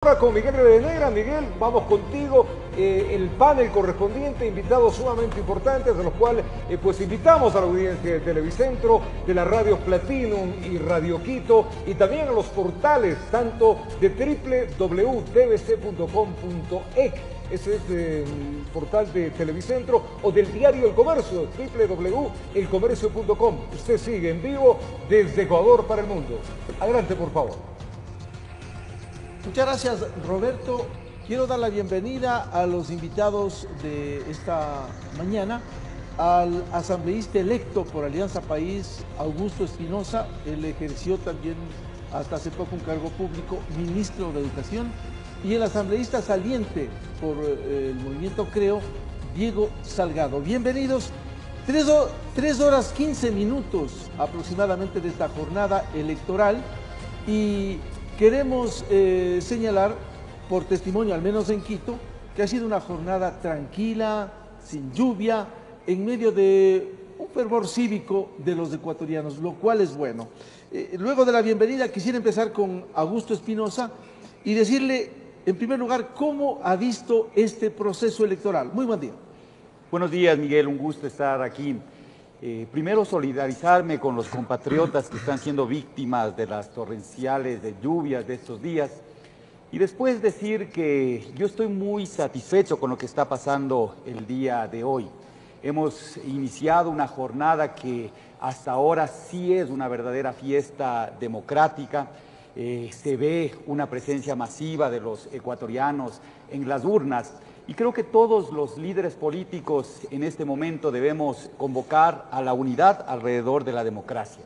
Ahora con Miguel Rivadeneira. Miguel, vamos contigo, el panel correspondiente, invitados sumamente importantes, de los cuales pues invitamos a la audiencia de Televicentro, de las radios Platinum y Radio Quito, y también a los portales, tanto de www.tvc.com.ec, ese es el portal de Televicentro, o del diario El Comercio, www.elcomercio.com. Usted sigue en vivo desde Ecuador para el mundo. Adelante, por favor. Muchas gracias, Roberto. Quiero dar la bienvenida a los invitados de esta mañana, al asambleísta electo por Alianza País, Augusto Espinosa. Él ejerció también hasta hace poco un cargo público, ministro de Educación, y el asambleísta saliente por el movimiento Creo, Diego Salgado. Bienvenidos. 3 horas 15 minutos aproximadamente de esta jornada electoral, y queremos señalar, por testimonio, al menos en Quito, que ha sido una jornada tranquila, sin lluvia, en medio de un fervor cívico de los ecuatorianos, lo cual es bueno. Luego de la bienvenida, quisiera empezar con Augusto Espinosa y decirle, en primer lugar, cómo ha visto este proceso electoral. Muy buen día. Buenos días, Miguel, un gusto estar aquí. Primero, solidarizarme con los compatriotas que están siendo víctimas de las torrenciales de lluvias de estos días, y después decir que yo estoy muy satisfecho con lo que está pasando el día de hoy. Hemos iniciado una jornada que hasta ahora sí es una verdadera fiesta democrática. Se ve una presencia masiva de los ecuatorianos en las urnas. Y creo que todos los líderes políticos en este momento debemos convocar a la unidad alrededor de la democracia.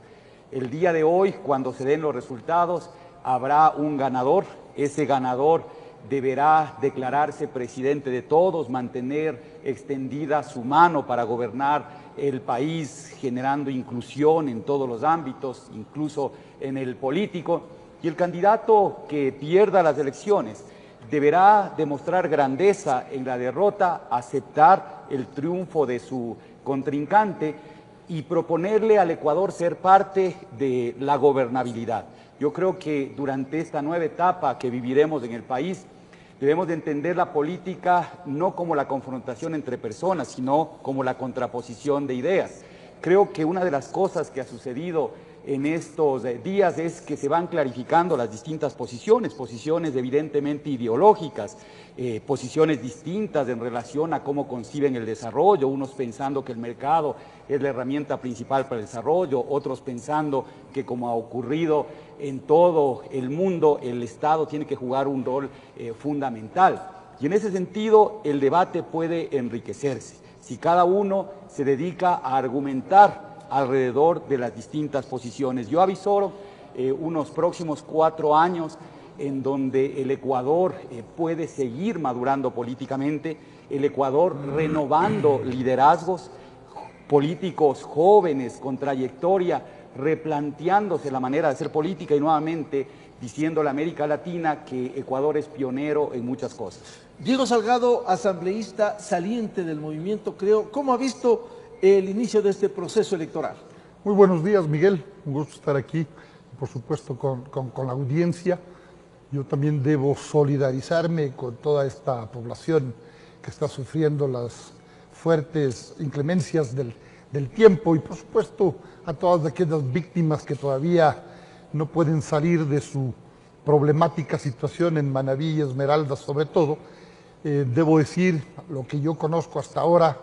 El día de hoy, cuando se den los resultados, habrá un ganador. Ese ganador deberá declararse presidente de todos, mantener extendida su mano para gobernar el país, generando inclusión en todos los ámbitos, incluso en el político. Y el candidato que pierda las elecciones deberá demostrar grandeza en la derrota, aceptar el triunfo de su contrincante y proponerle al Ecuador ser parte de la gobernabilidad. Yo creo que durante esta nueva etapa que viviremos en el país, debemos de entender la política no como la confrontación entre personas, sino como la contraposición de ideas. Creo que una de las cosas que ha sucedido en estos días es que se van clarificando las distintas posiciones evidentemente ideológicas, posiciones distintas en relación a cómo conciben el desarrollo, unos pensando que el mercado es la herramienta principal para el desarrollo, otros pensando que, como ha ocurrido en todo el mundo, el Estado tiene que jugar un rol fundamental. Y en ese sentido el debate puede enriquecerse si cada uno se dedica a argumentar alrededor de las distintas posiciones. Yo avisoro unos próximos 4 años en donde el Ecuador puede seguir madurando políticamente, el Ecuador renovando liderazgos políticos jóvenes con trayectoria, replanteándose la manera de hacer política y nuevamente diciéndole a América Latina que Ecuador es pionero en muchas cosas. Diego Salgado, asambleísta saliente del movimiento Creo, ¿cómo ha visto el inicio de este proceso electoral? Muy buenos días, Miguel. Un gusto estar aquí, por supuesto, con la audiencia. Yo también debo solidarizarme con toda esta población que está sufriendo las fuertes inclemencias del tiempo y, por supuesto, a todas aquellas víctimas que todavía no pueden salir de su problemática situación en Manabí y Esmeraldas, sobre todo. Debo decir lo que yo conozco hasta ahora,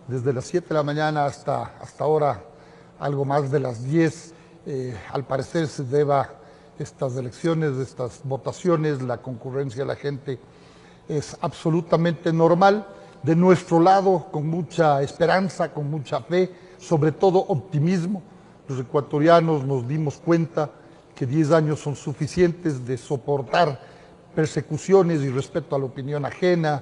desde las 7 de la mañana hasta ahora, algo más de las 10, al parecer se deba estas elecciones, estas votaciones, la concurrencia de la gente es absolutamente normal. De nuestro lado, con mucha esperanza, con mucha fe, sobre todo optimismo, los ecuatorianos nos dimos cuenta que 10 años son suficientes de soportar persecuciones y respeto a la opinión ajena,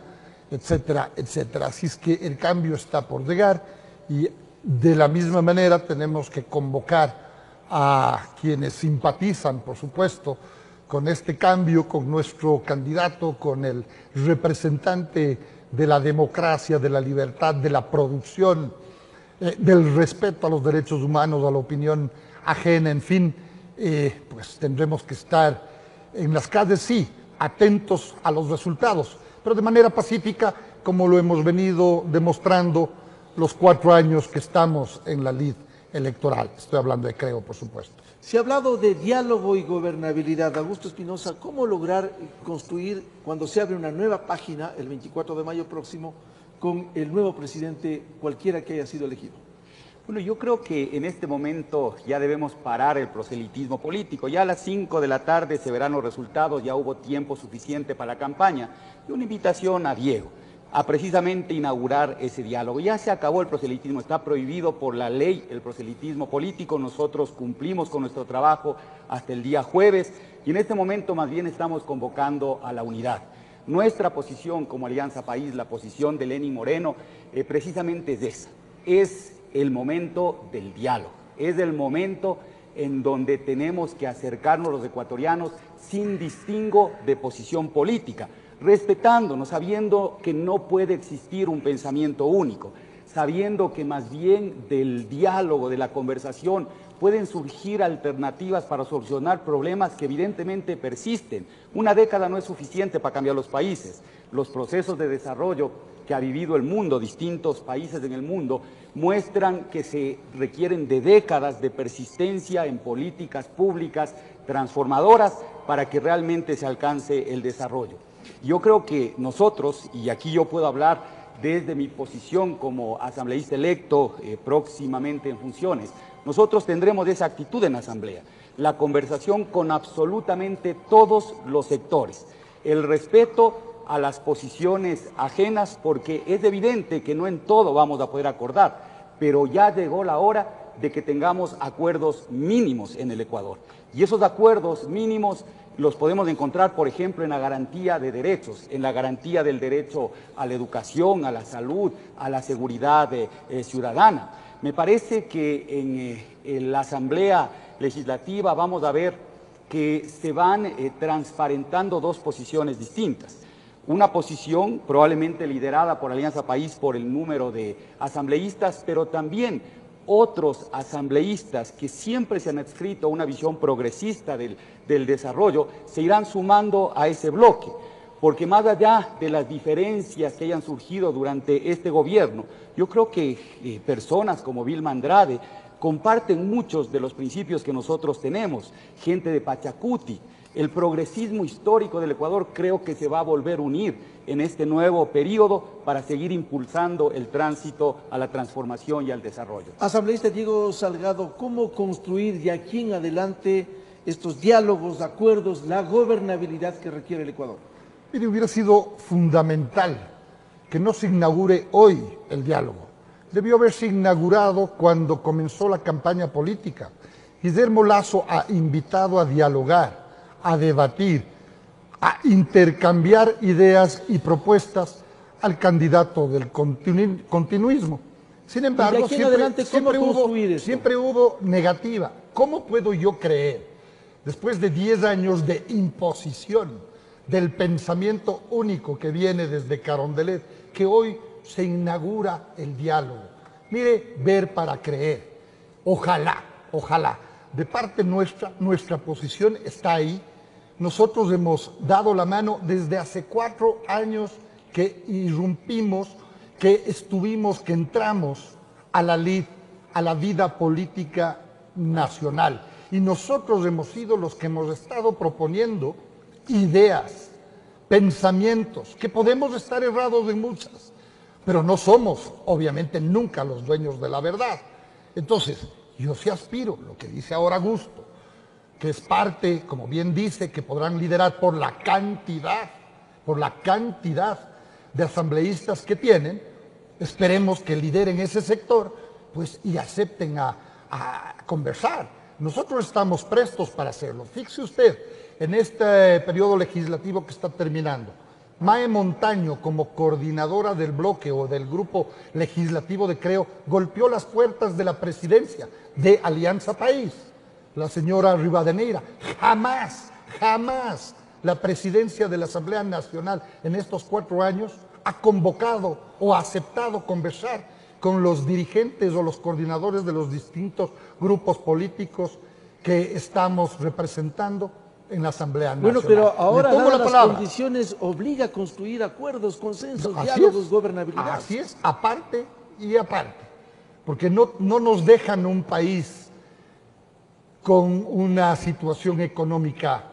etcétera, etcétera. Así es que el cambio está por llegar y de la misma manera tenemos que convocar a quienes simpatizan, por supuesto, con este cambio, con nuestro candidato, con el representante de la democracia, de la libertad, de la producción, del respeto a los derechos humanos, a la opinión ajena, en fin, pues tendremos que estar en las calles, sí, atentos a los resultados, pero de manera pacífica, como lo hemos venido demostrando los 4 años que estamos en la lid electoral. Estoy hablando de Creo, por supuesto. Se ha hablado de diálogo y gobernabilidad. Augusto Espinosa, ¿cómo lograr construir cuando se abre una nueva página el 24 de mayo próximo con el nuevo presidente, cualquiera que haya sido elegido? Bueno, yo creo que en este momento ya debemos parar el proselitismo político. Ya a las 5 de la tarde se verán los resultados, ya hubo tiempo suficiente para la campaña. Y una invitación a Diego a precisamente inaugurar ese diálogo. Ya se acabó el proselitismo, está prohibido por la ley el proselitismo político. Nosotros cumplimos con nuestro trabajo hasta el día jueves y en este momento más bien estamos convocando a la unidad. Nuestra posición como Alianza País, la posición de Lenín Moreno, precisamente es esa. Es el momento del diálogo, es el momento en donde tenemos que acercarnos los ecuatorianos sin distingo de posición política, respetándonos, sabiendo que no puede existir un pensamiento único, sabiendo que más bien del diálogo, de la conversación, pueden surgir alternativas para solucionar problemas que evidentemente persisten. Una década no es suficiente para cambiar los países. Los procesos de desarrollo que ha vivido el mundo, distintos países en el mundo, muestran que se requieren de décadas de persistencia en políticas públicas transformadoras para que realmente se alcance el desarrollo. Yo creo que nosotros, y aquí yo puedo hablar desde mi posición como asambleísta electo próximamente en funciones, nosotros tendremos esa actitud en la Asamblea, la conversación con absolutamente todos los sectores, el respeto a las posiciones ajenas, porque es evidente que no en todo vamos a poder acordar, pero ya llegó la hora de que tengamos acuerdos mínimos en el Ecuador. Y esos acuerdos mínimos los podemos encontrar, por ejemplo, en la garantía de derechos, en la garantía del derecho a la educación, a la salud, a la seguridad ciudadana. Me parece que en la Asamblea Legislativa vamos a ver que se van transparentando dos posiciones distintas. Una posición probablemente liderada por Alianza País por el número de asambleístas, pero también otros asambleístas que siempre se han adscrito a una visión progresista del desarrollo, se irán sumando a ese bloque, porque más allá de las diferencias que hayan surgido durante este gobierno, yo creo que personas como Vilma Andrade comparten muchos de los principios que nosotros tenemos, gente de Pachacuti. El progresismo histórico del Ecuador creo que se va a volver a unir en este nuevo periodo para seguir impulsando el tránsito a la transformación y al desarrollo. Asambleísta Diego Salgado, ¿cómo construir de aquí en adelante estos diálogos, acuerdos, la gobernabilidad que requiere el Ecuador? Mire, hubiera sido fundamental que no se inaugure hoy el diálogo. Debió haberse inaugurado cuando comenzó la campaña política. Guillermo Lasso ha invitado a dialogar, a debatir, a intercambiar ideas y propuestas al candidato del continuismo. Sin embargo, siempre hubo negativa. ¿Cómo puedo yo creer, después de 10 años de imposición del pensamiento único que viene desde Carondelet, que hoy se inaugura el diálogo? Mire, ver para creer. Ojalá, ojalá. De parte nuestra posición está ahí. Nosotros hemos dado la mano desde hace 4 años que irrumpimos, que entramos a la vida política nacional. Y nosotros hemos sido los que hemos estado proponiendo ideas, pensamientos, que podemos estar errados en muchas, pero no somos, obviamente, nunca los dueños de la verdad. Entonces, yo sí aspiro, lo que dice ahora Augusto, que es parte, como bien dice, que podrán liderar por la cantidad de asambleístas que tienen. Esperemos que lideren ese sector, pues, y acepten a conversar. Nosotros estamos prestos para hacerlo. Fíjese usted, en este periodo legislativo que está terminando, Mae Montaño, como coordinadora del bloque o del grupo legislativo de Creo, golpeó las puertas de la presidencia de Alianza País. La señora Rivadeneira, jamás la presidencia de la Asamblea Nacional en estos 4 años ha convocado o ha aceptado conversar con los dirigentes o los coordinadores de los distintos grupos políticos que estamos representando en la Asamblea Nacional. Bueno, pero ahora, Le tomo dadas la las palabra. condiciones, obliga a construir acuerdos, consensos, Así diálogos, es. gobernabilidad. Así es, aparte y aparte. Porque no nos dejan un país con una situación económica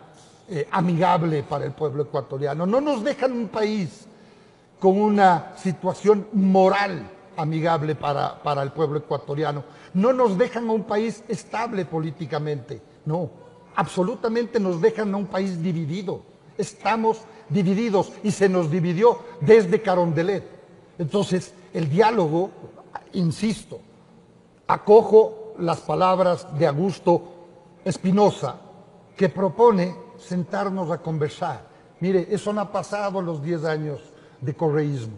amigable para el pueblo ecuatoriano. No nos dejan un país con una situación moral amigable para el pueblo ecuatoriano. No nos dejan a un país estable políticamente. No, absolutamente nos dejan a un país dividido. Estamos divididos y se nos dividió desde Carondelet. Entonces, el diálogo, insisto, acojo las palabras de Augusto Espinosa, que propone sentarnos a conversar. Mire, eso no ha pasado en los 10 años de correísmo.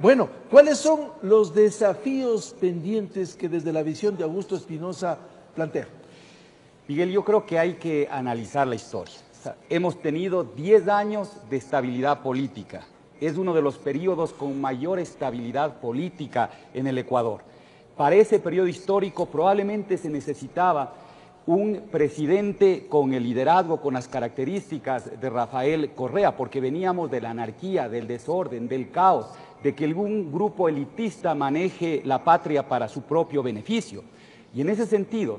Bueno, ¿cuáles son los desafíos pendientes que desde la visión de Augusto Espinosa plantea? Miguel, yo creo que hay que analizar la historia. O sea, hemos tenido 10 años de estabilidad política. Es uno de los periodos con mayor estabilidad política en el Ecuador. Para ese periodo histórico probablemente se necesitaba un presidente con el liderazgo, con las características de Rafael Correa, porque veníamos de la anarquía, del desorden, del caos, de que algún grupo elitista maneje la patria para su propio beneficio. Y en ese sentido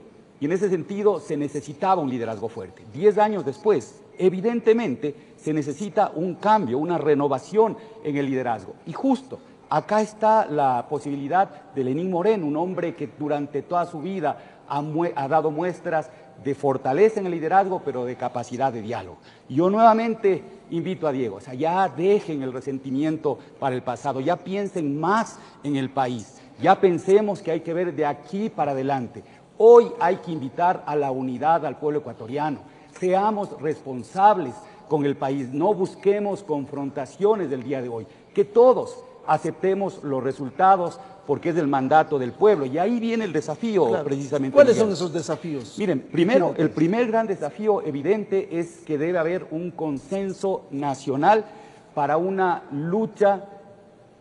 se necesitaba un liderazgo fuerte. 10 años después, evidentemente, se necesita un cambio, una renovación en el liderazgo. Y justo acá está la posibilidad de Lenín Moreno, un hombre que durante toda su vida ha dado muestras de fortaleza en el liderazgo, pero de capacidad de diálogo. Yo nuevamente invito a Diego, o sea, ya dejen el resentimiento para el pasado, ya piensen más en el país, ya pensemos que hay que ver de aquí para adelante. Hoy hay que invitar a la unidad al pueblo ecuatoriano, seamos responsables con el país, no busquemos confrontaciones del día de hoy, que todos aceptemos los resultados porque es el mandato del pueblo. Y ahí viene el desafío, claro, precisamente. ¿Cuáles son esos desafíos? Miren, primero, el primer gran desafío evidente es que debe haber un consenso nacional para una lucha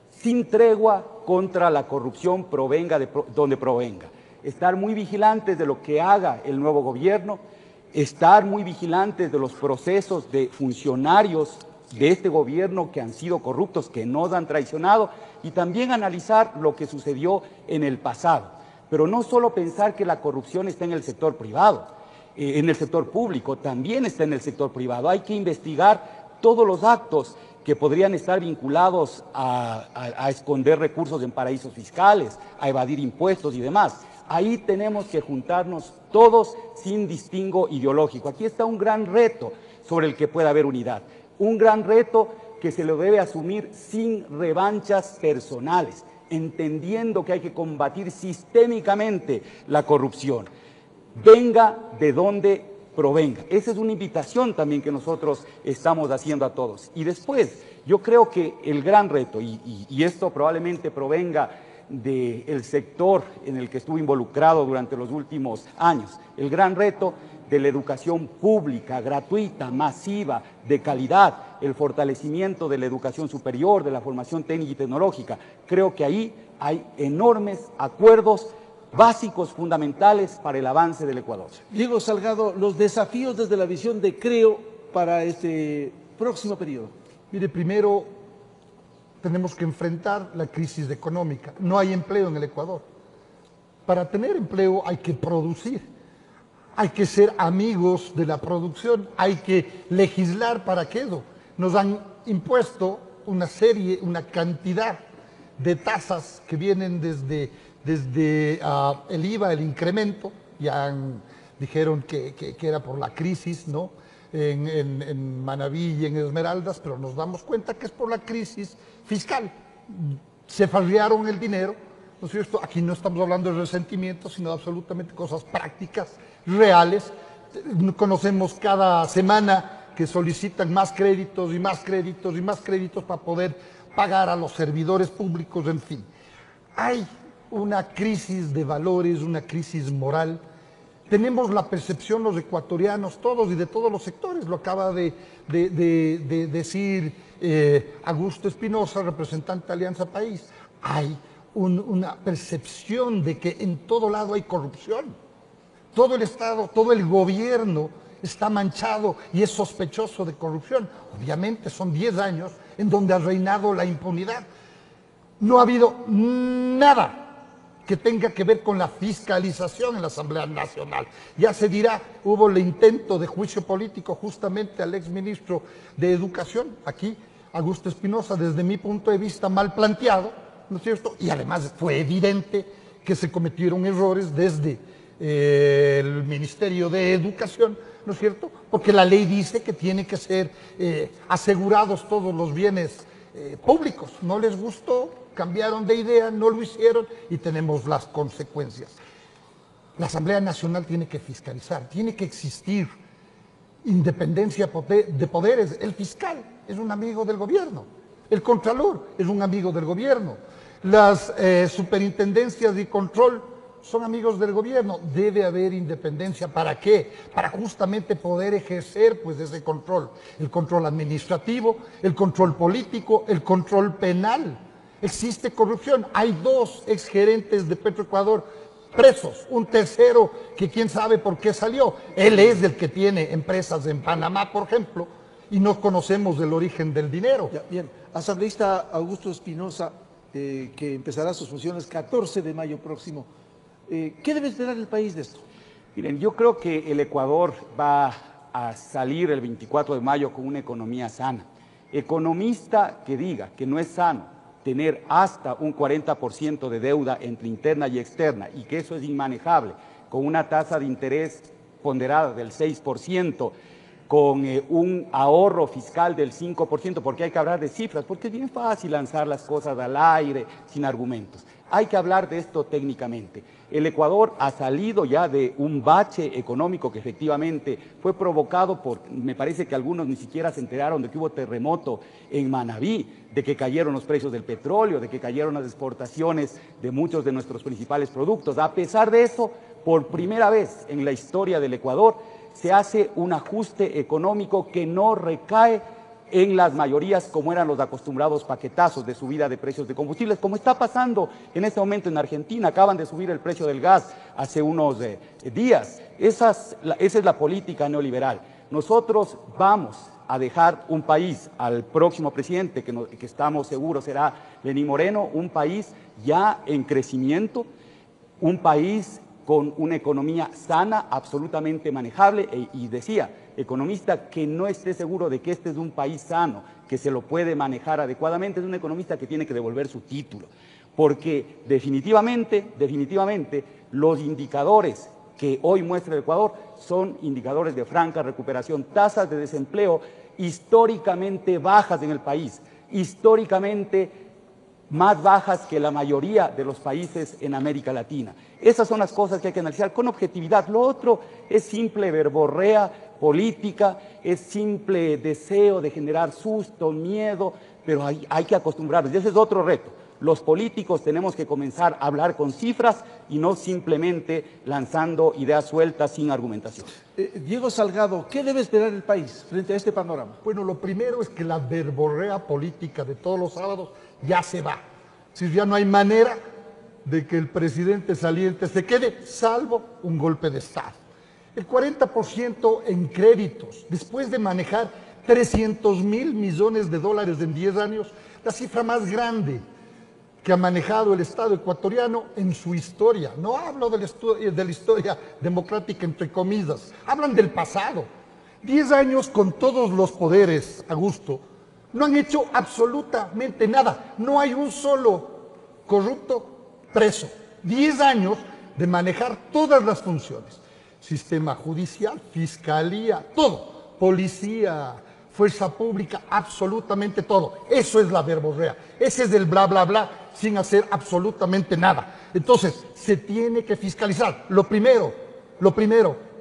sin tregua contra la corrupción, provenga de donde provenga. Estar muy vigilantes de lo que haga el nuevo gobierno, estar muy vigilantes de los procesos de funcionarios de este gobierno que han sido corruptos, que nos han traicionado, y también analizar lo que sucedió en el pasado. Pero no solo pensar que la corrupción está en el sector privado, en el sector público, también está en el sector privado. Hay que investigar todos los actos que podrían estar vinculados a esconder recursos en paraísos fiscales, a evadir impuestos y demás. Ahí tenemos que juntarnos todos sin distingo ideológico. Aquí está un gran reto sobre el que puede haber unidad. Un gran reto que se lo debe asumir sin revanchas personales, entendiendo que hay que combatir sistémicamente la corrupción, venga de donde provenga. Esa es una invitación también que nosotros estamos haciendo a todos. Y después, yo creo que el gran reto, y esto probablemente provenga del sector en el que estuve involucrado durante los últimos años, el gran reto de la educación pública, gratuita, masiva, de calidad, el fortalecimiento de la educación superior, de la formación técnica y tecnológica. Creo que ahí hay enormes acuerdos básicos, fundamentales para el avance del Ecuador. Diego Salgado, los desafíos desde la visión de Creo para este próximo periodo. Mire, primero tenemos que enfrentar la crisis económica. No hay empleo en el Ecuador. Para tener empleo hay que producir. Hay que ser amigos de la producción, hay que legislar para aquello. Nos han impuesto una cantidad de tasas que vienen desde el IVA, el incremento, dijeron que era por la crisis, ¿no? En Manabí y en Esmeraldas, pero nos damos cuenta que es por la crisis fiscal. Se farrearon el dinero, ¿no es cierto? Aquí no estamos hablando de resentimientos, sino de absolutamente cosas prácticas, reales. Conocemos cada semana que solicitan más créditos y más créditos y más créditos para poder pagar a los servidores públicos, en fin. Hay una crisis de valores, una crisis moral. Tenemos la percepción los ecuatorianos todos y de todos los sectores, lo acaba de decir Augusto Espinosa, representante de Alianza País. Hay una percepción de que en todo lado hay corrupción. Todo el Estado, todo el gobierno está manchado y es sospechoso de corrupción. Obviamente son 10 años en donde ha reinado la impunidad. No ha habido nada que tenga que ver con la fiscalización en la Asamblea Nacional. Ya se dirá, hubo el intento de juicio político justamente al exministro de Educación, aquí, Augusto Espinosa, desde mi punto de vista mal planteado, ¿no es cierto? Y además fue evidente que se cometieron errores desde el Ministerio de Educación, ¿no es cierto? Porque la ley dice que tiene que ser asegurados todos los bienes públicos. No les gustó, cambiaron de idea, no lo hicieron y tenemos las consecuencias. La Asamblea Nacional tiene que fiscalizar, tiene que existir independencia de poderes. El fiscal es un amigo del gobierno, el contralor es un amigo del gobierno, las superintendencias de control son amigos del gobierno. Debe haber independencia. ¿Para qué? Para justamente poder ejercer pues ese control, el control administrativo, el control político, el control penal. Existe corrupción. Hay 2 exgerentes de Petroecuador presos, un tercero que quién sabe por qué salió. Él es el que tiene empresas en Panamá, por ejemplo, y no conocemos el origen del dinero. Ya, bien, asambleísta Augusto Espinosa, que empezará sus funciones 14 de mayo próximo. ¿Qué debe esperar el país de esto? Miren, yo creo que el Ecuador va a salir el 24 de mayo con una economía sana. Economista que diga que no es sano tener hasta un 40% de deuda entre interna y externa y que eso es inmanejable, con una tasa de interés ponderada del 6%, con un ahorro fiscal del 5%, porque hay que hablar de cifras, porque es bien fácil lanzar las cosas al aire sin argumentos. Hay que hablar de esto técnicamente. El Ecuador ha salido ya de un bache económico que efectivamente fue provocado por, me parece que algunos ni siquiera se enteraron de que hubo terremoto en Manabí, de que cayeron los precios del petróleo, de que cayeron las exportaciones de muchos de nuestros principales productos. A pesar de eso, por primera vez en la historia del Ecuador, se hace un ajuste económico que no recae en las mayorías como eran los acostumbrados paquetazos de subida de precios de combustibles, como está pasando en este momento en Argentina. Acaban de subir el precio del gas hace unos días. Esa es la política neoliberal. Nosotros vamos a dejar un país al próximo presidente, que estamos seguros será Lenín Moreno, un país ya en crecimiento, un país con una economía sana, absolutamente manejable, y decía, economista que no esté seguro de que este es un país sano, que se lo puede manejar adecuadamente, es un economista que tiene que devolver su título, porque definitivamente, los indicadores que hoy muestra el Ecuador son indicadores de franca recuperación, tasas de desempleo históricamente bajas en el país, históricamente más bajas que la mayoría de los países en América Latina. Esas son las cosas que hay que analizar con objetividad. Lo otro es simple verborrea política, es simple deseo de generar susto, miedo, pero hay que acostumbrarnos. Y ese es otro reto. Los políticos tenemos que comenzar a hablar con cifras y no simplemente lanzando ideas sueltas sin argumentación. Diego Salgado, ¿qué debe esperar el país frente a este panorama? Bueno, lo primero es que la verborrea política de todos los sábados ya se va. Si ya no hay manera de que el presidente saliente se quede, salvo un golpe de Estado. El 40% en créditos, después de manejar 300.000 millones de dólares en 10 años, la cifra más grande que ha manejado el Estado ecuatoriano en su historia. No hablo de la historia democrática, entre comillas, hablan del pasado. 10 años con todos los poderes, Augusto, no han hecho absolutamente nada. No hay un solo corrupto preso. 10 años de manejar todas las funciones. Sistema judicial, fiscalía, todo. Policía, fuerza pública, absolutamente todo. Eso es la verborrea. Ese es el bla, bla, bla, sin hacer absolutamente nada. Entonces, se tiene que fiscalizar. Lo primero,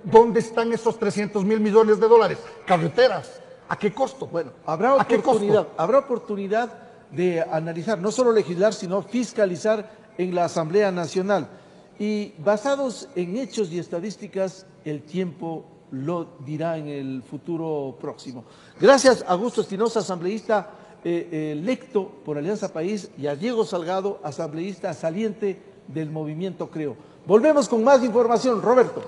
¿dónde están esos 300.000 millones de dólares? Carreteras. ¿A qué costo? Bueno, habrá oportunidad de analizar, no solo legislar, sino fiscalizar en la Asamblea Nacional. Y basados en hechos y estadísticas, el tiempo lo dirá en el futuro próximo. Gracias a Augusto Espinosa, asambleísta electo por Alianza País, y a Diego Salgado, asambleísta saliente del Movimiento Creo. Volvemos con más información, Roberto.